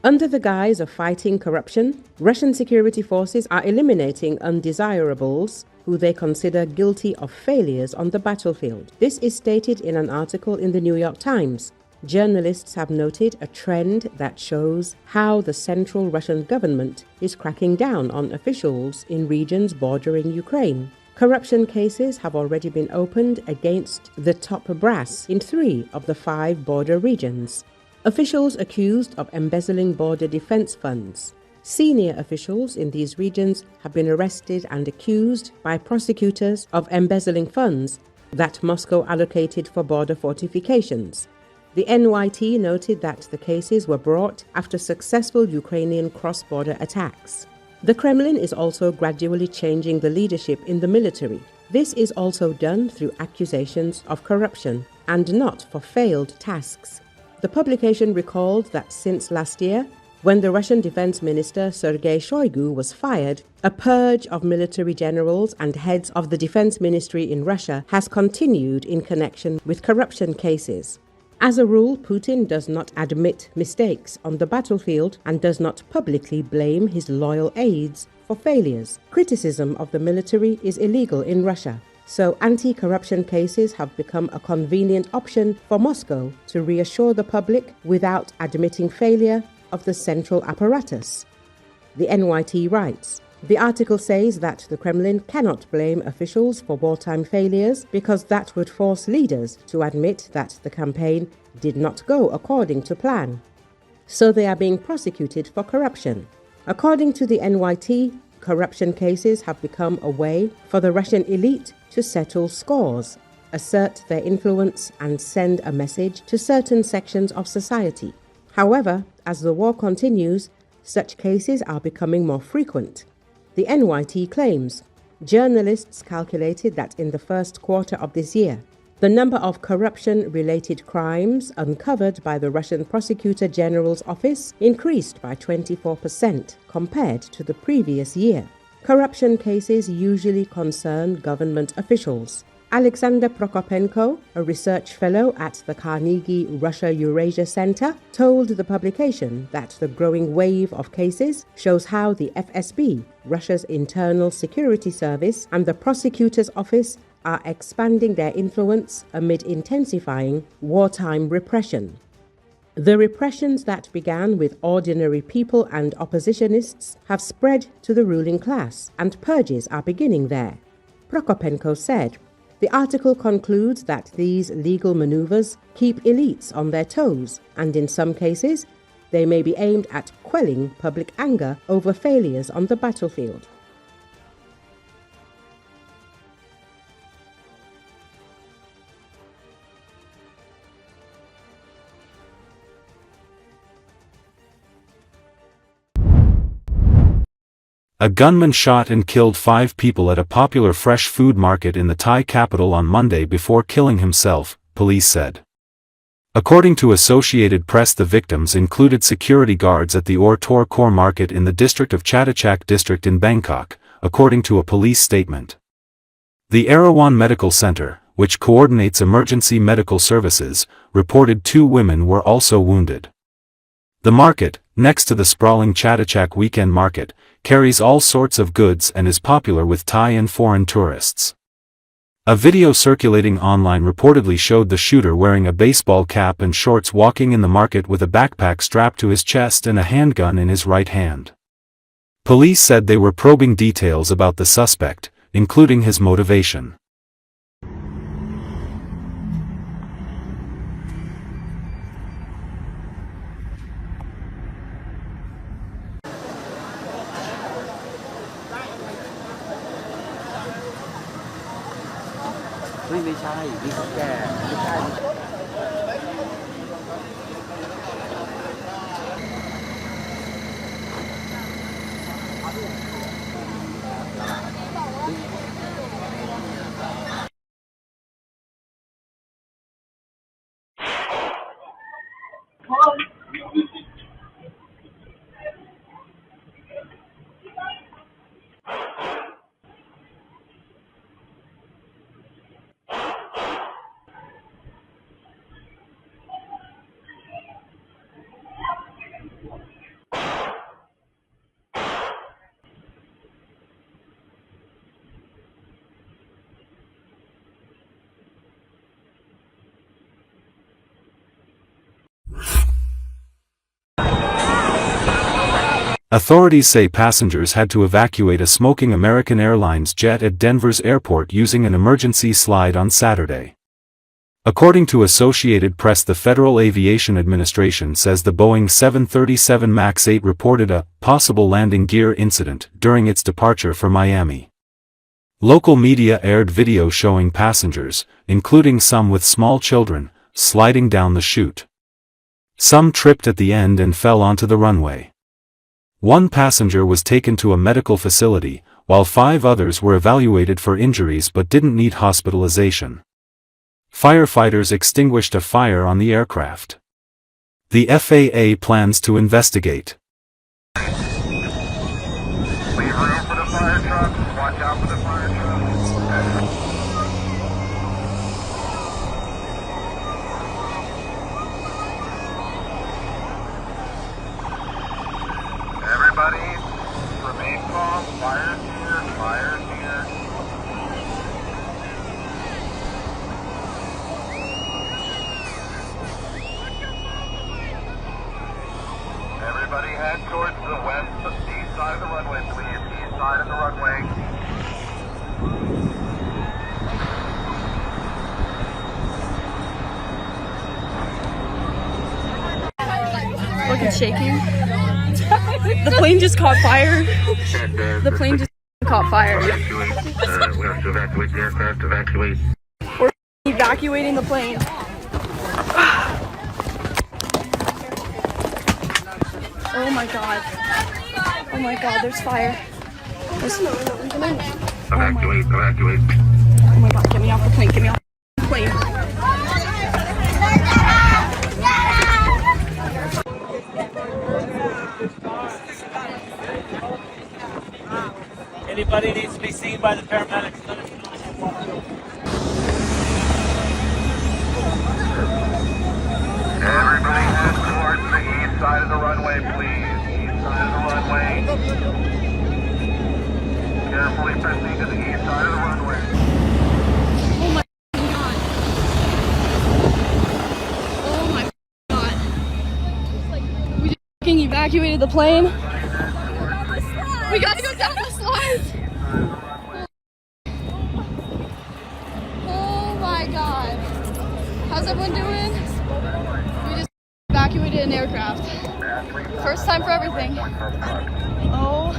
Under the guise of fighting corruption, Russian security forces are eliminating undesirables who they consider guilty of failures on the battlefield. This is stated in an article in the New York Times. Journalists have noted a trend that shows how the central Russian government is cracking down on officials in regions bordering Ukraine. Corruption cases have already been opened against the top brass in 3 of the 5 border regions. Officials accused of embezzling border defense funds. Senior officials in these regions have been arrested and accused by prosecutors of embezzling funds that Moscow allocated for border fortifications. The NYT noted that the cases were brought after successful Ukrainian cross-border attacks. The Kremlin is also gradually changing the leadership in the military. This is also done through accusations of corruption and not for failed tasks. The publication recalled that since last year, when the Russian Defense Minister Sergei Shoigu was fired, a purge of military generals and heads of the defense ministry in Russia has continued in connection with corruption cases. As a rule, Putin does not admit mistakes on the battlefield and does not publicly blame his loyal aides for failures. Criticism of the military is illegal in Russia, so anti-corruption cases have become a convenient option for Moscow to reassure the public without admitting failure of the central apparatus. The NYT writes, the article says that the Kremlin cannot blame officials for wartime failures because that would force leaders to admit that the campaign did not go according to plan. So they are being prosecuted for corruption. According to the NYT, corruption cases have become a way for the Russian elite to settle scores, assert their influence, and send a message to certain sections of society. However, as the war continues, such cases are becoming more frequent. The NYT claims journalists calculated that in the first quarter of this year, the number of corruption-related crimes uncovered by the Russian Prosecutor General's office increased by 24% compared to the previous year. Corruption cases usually concern government officials. Alexander Prokopenko, a research fellow at the Carnegie Russia-Eurasia Center, told the publication that the growing wave of cases shows how the FSB, Russia's internal security service, and the prosecutor's office are expanding their influence amid intensifying wartime repression. The repressions that began with ordinary people and oppositionists have spread to the ruling class, and purges are beginning there. Prokopenko said, the article concludes that these legal maneuvers keep elites on their toes, and in some cases, they may be aimed at quelling public anger over failures on the battlefield. A gunman shot and killed 5 people at a popular fresh food market in the Thai capital on Monday before killing himself, police said. According to Associated Press, the victims included security guards at the Tor Khor market in the district of Chatuchak district in Bangkok, according to a police statement. The Erawan Medical Center, which coordinates emergency medical services, reported 2 women were also wounded. The market, next to the sprawling Chatuchak weekend market, carries all sorts of goods and is popular with Thai and foreign tourists. A video circulating online reportedly showed the shooter wearing a baseball cap and shorts walking in the market with a backpack strapped to his chest and a handgun in his right hand. Police said they were probing details about the suspect, including his motivation. Authorities say passengers had to evacuate a smoking American Airlines jet at Denver's airport using an emergency slide on Saturday. According to Associated Press, the Federal Aviation Administration says the Boeing 737 MAX 8 reported a possible landing gear incident during its departure for Miami. Local media aired video showing passengers, including some with small children, sliding down the chute. Some tripped at the end and fell onto the runway. One passenger was taken to a medical facility, while 5 others were evaluated for injuries but didn't need hospitalization. Firefighters extinguished a fire on the aircraft. The FAA plans to investigate. Leave room for the fire trucks. Watch out for the fire trucks. Everybody, remain calm. Fire's here. Fire's here. Everybody head towards the east side of the runway, please. East side of the runway. Look, it's shaking. The plane just caught fire. The plane just caught fire. We have to evacuate the aircraft. Evacuate. We're evacuating the plane. Oh my god. Oh my god, there's fire. Evacuate. Evacuate. Oh my god, get me off the plane. Get me off the plane. Anybody needs to be seen by the paramedics, let us know. Everybody head towards the east side of the runway, please. East side of the runway. Carefully proceed to the east side of the runway. Oh my god. Oh my god. We just fucking evacuated the plane. We gotta go down the slides. Oh my god. How's everyone doing? We just evacuated an aircraft. First time for everything. Oh